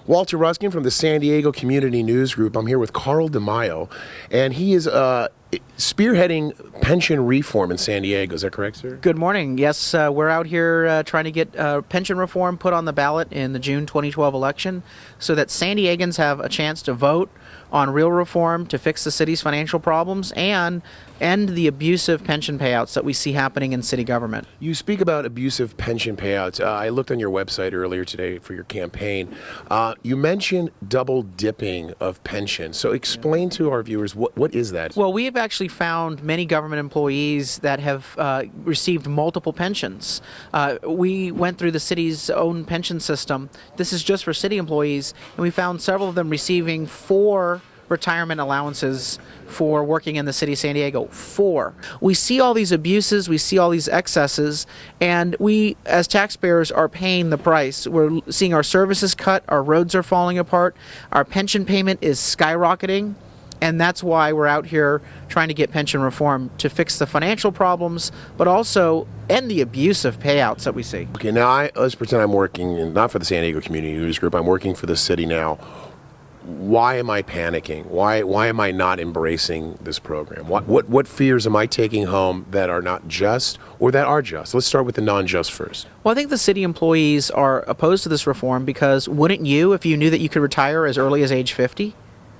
Walter Ruskin from the San Diego Community News Group. I'm here with Carl DeMaio, and he is spearheading pension reform in San Diego. Is that correct, sir? Good morning. Yes, we're out here trying to get pension reform put on the ballot in the June 2012 election so that San Diegans have a chance to vote on real reform to fix the city's financial problems and end the abusive pension payouts that we see happening in city government. You speak about abusive pension payouts. I looked on your website earlier today for your campaign. You mentioned double dipping of pension. So explain to our viewers, what is that? Well, we have actually found many government employees that have received multiple pensions. We went through the city's own pension system. This is just for city employees, and we found several of them receiving 4 retirement allowances for working in the city of San Diego. 4. We see all these abuses, we see all these excesses, and we as taxpayers are paying the price. We're seeing our services cut, our roads are falling apart, our pension payment is skyrocketing, and that's why we're out here trying to get pension reform to fix the financial problems, but also end the abusive payouts that we see. Okay, now let's pretend I'm working, not for the San Diego Community News Group, I'm working for the city now. Why am I panicking? Why am I not embracing this program? What fears am I taking home that are not just or that are just? Let's start with the non-just first. Well, I think the city employees are opposed to this reform because wouldn't you if you knew that you could retire as early as age 50?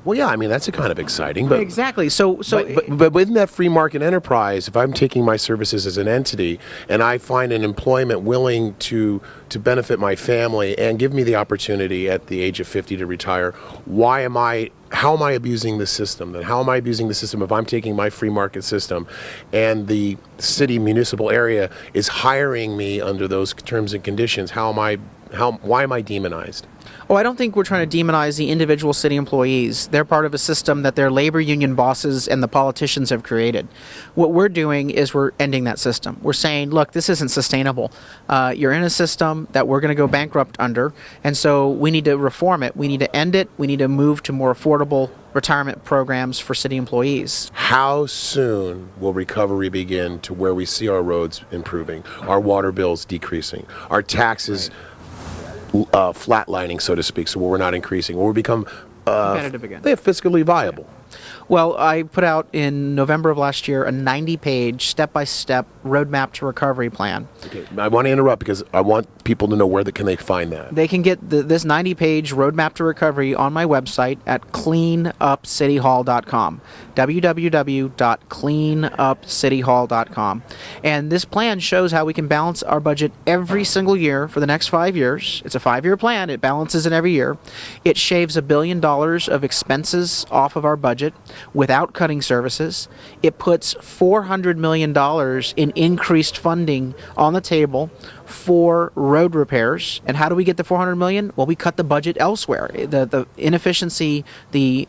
Well, yeah, I mean, that's kind of exciting. But exactly. But within that free market enterprise, if I'm taking my services as an entity and I find an employment willing to benefit my family and give me the opportunity at the age of 50 to retire, how am I abusing the system? Then how am I abusing the system if I'm taking my free market system and the city municipal area is hiring me under those terms and conditions? Why am I demonized? Oh, I don't think we're trying to demonize the individual city employees. They're part of a system that their labor union bosses and the politicians have created. What we're doing is we're ending that system. We're saying, look, this isn't sustainable. You're in a system that we're going to go bankrupt under, and so we need to reform it. We need to end it. We need to move to more affordable retirement programs for city employees. How soon will recovery begin to where we see our roads improving, our water bills decreasing, our taxes flatlining, so to speak, so we're not increasing, or we become competitive again. They're fiscally viable? Well, I put out in November of last year a 90-page, step-by-step roadmap to recovery plan. Okay, I want to interrupt because I want people to know where can they find that. They can get this 90-page roadmap to recovery on my website at cleanupcityhall.com, www.cleanupcityhall.com. And this plan shows how we can balance our budget every single year for the next 5 years. It's a 5-year plan. It balances it every year. It shaves $1 billion of expenses off of our budget without cutting services. It puts $400 million in increased funding on the table for road repairs. And how do we get the $400 million? Well, we cut the budget elsewhere. The inefficiency, the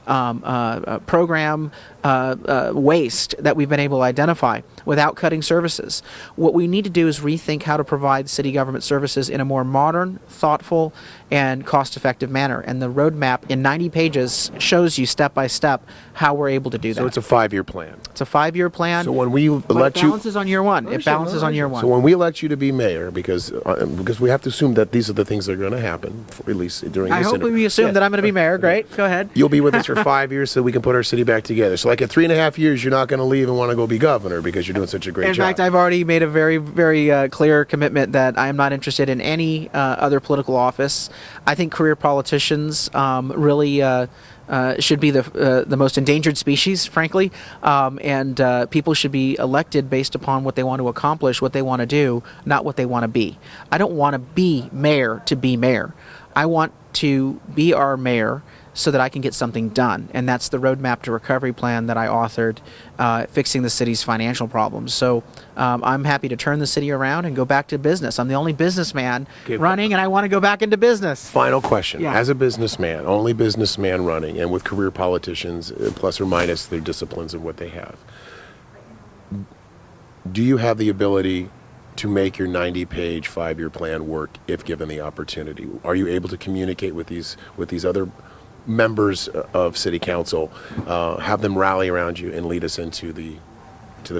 program waste that we've been able to identify without cutting services. What we need to do is rethink how to provide city government services in a more modern, thoughtful, and cost-effective manner. And the roadmap in 90 pages shows you step by step how we're able to do that. So it's a 5-year plan. It's a 5-year plan. So when we elect you, it balances on year one. It balances on year one. So when we elect you to be mayor, because we have to assume that these are the things that are going to happen, at least during this interview. I hope we assume that I'm going to be mayor. Great. Go ahead. You'll be with us for 5 years so we can put our city back together. So like at 3.5 years, you're not going to leave and want to go be governor because you're doing such a great job. In fact, I've already made a very, very clear commitment that I am not interested in any other political office. I think career politicians really should be the most endangered species, frankly, and people should be elected based upon what they want to accomplish, what they want to do, not what they want to be. I don't want to be mayor to be mayor. I want to be our mayor so that I can get something done, and that's the roadmap to recovery plan that I authored, fixing the city's financial problems. So I'm happy to turn the city around and go back to business. I'm the only businessman running, and I want to go back into business. Final question. Yeah. As a businessman, only businessman running, and with career politicians, plus or minus their disciplines and what they have, do you have the ability to make your 90-page 5-year plan work if given the opportunity? Are you able to communicate with these other members of city council, have them rally around you and lead us into the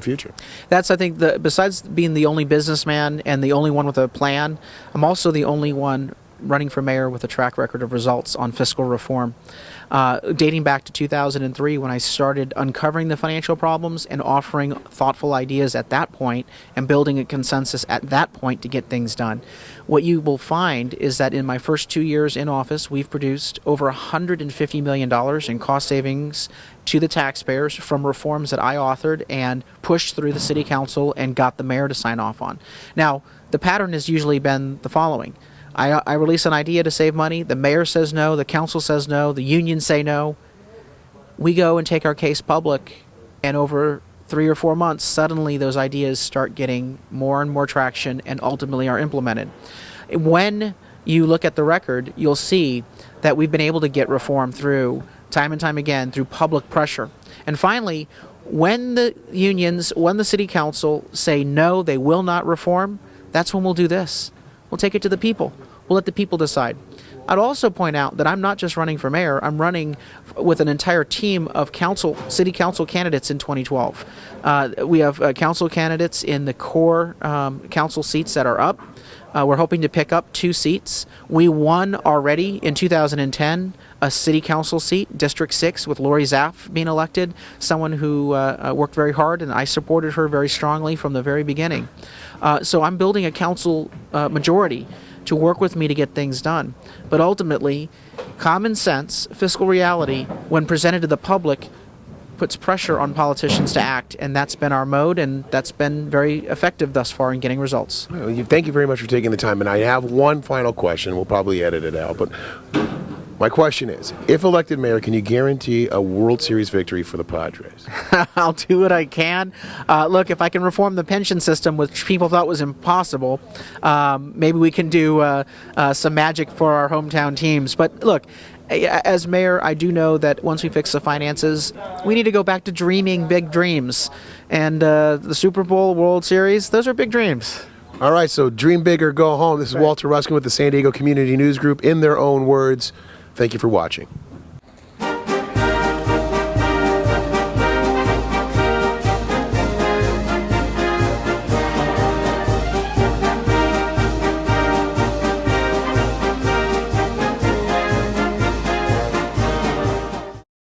future? That's, I think, besides being the only businessman and the only one with a plan, I'm also the only one running for mayor with a track record of results on fiscal reform. Dating back to 2003, when I started uncovering the financial problems and offering thoughtful ideas at that point and building a consensus at that point to get things done. What you will find is that in my first 2 years in office, we've produced over $150 million in cost savings to the taxpayers from reforms that I authored and pushed through the city council and got the mayor to sign off on. Now, the pattern has usually been the following. I release an idea to save money. The mayor says no. The council says no. The unions say no. We go and take our case public, and over 3 or 4 months, suddenly those ideas start getting more and more traction and ultimately are implemented. When you look at the record, you'll see that we've been able to get reform through time and time again through public pressure. And finally, when the unions, when the city council say no, they will not reform, that's when we'll do this. We'll take it to the people. We'll let the people decide. I'd also point out that I'm not just running for mayor. I'm running with an entire team of city council candidates in 2012. We have council candidates in the core council seats that are up. We're hoping to pick up 2 seats. We won already in 2010 a city council seat, District 6, with Lori Zaff being elected, someone who worked very hard, and I supported her very strongly from the very beginning. So I'm building a council majority to work with me to get things done. But ultimately, common sense, fiscal reality, when presented to the public, puts pressure on politicians to act, and that's been our mode, and that's been very effective thus far in getting results. Well, thank you very much for taking the time, and I have one final question. We'll probably edit it out, but my question is, if elected mayor, can you guarantee a World Series victory for the Padres? I'll do what I can. Look, if I can reform the pension system, which people thought was impossible, maybe we can do some magic for our hometown teams. But look, as mayor, I do know that once we fix the finances, we need to go back to dreaming big dreams. And the Super Bowl, World Series, those are big dreams. All right, so dream big or go home. This is Walter Ruskin with the San Diego Community News Group. In their own words, thank you for watching.